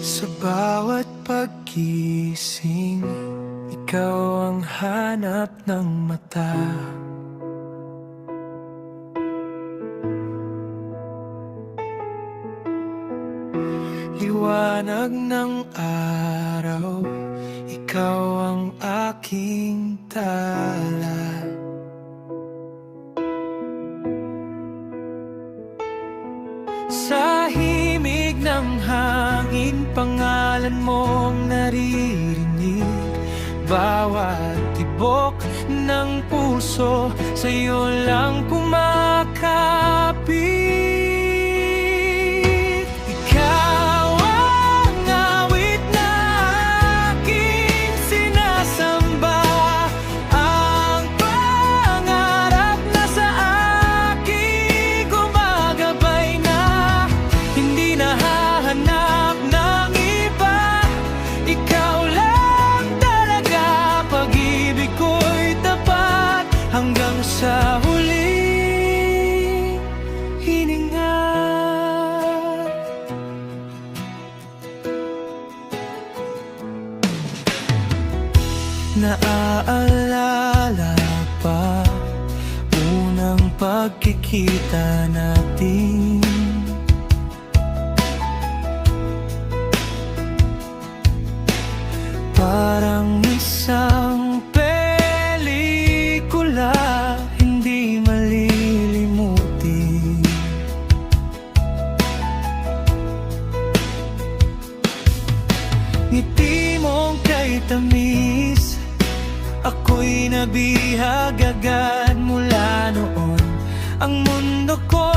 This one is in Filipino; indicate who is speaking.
Speaker 1: Sa bawat paggising, ikaw ang hanap ng mata. Liwanag ng araw, ikaw ang aking tala. Sa himig ng hangin, pangalan mong naririnig. Bawat tibok ng puso, sa'yo lang kumakapit. Ikaw ang awit na aking sinasamba, ang pangarap na sa aking gumagabay na. Hindi nahahanap ng iba, ikaw lang talaga. Pag-ibig ko'y tapat hanggang sa huling hininga. Naaalala pa unang pagkikita natin. Parang isang pelikula, hindi malilimutin. Ngiti mong kay tamis, ako'y nabihag agad mula noon. Ang mundo ko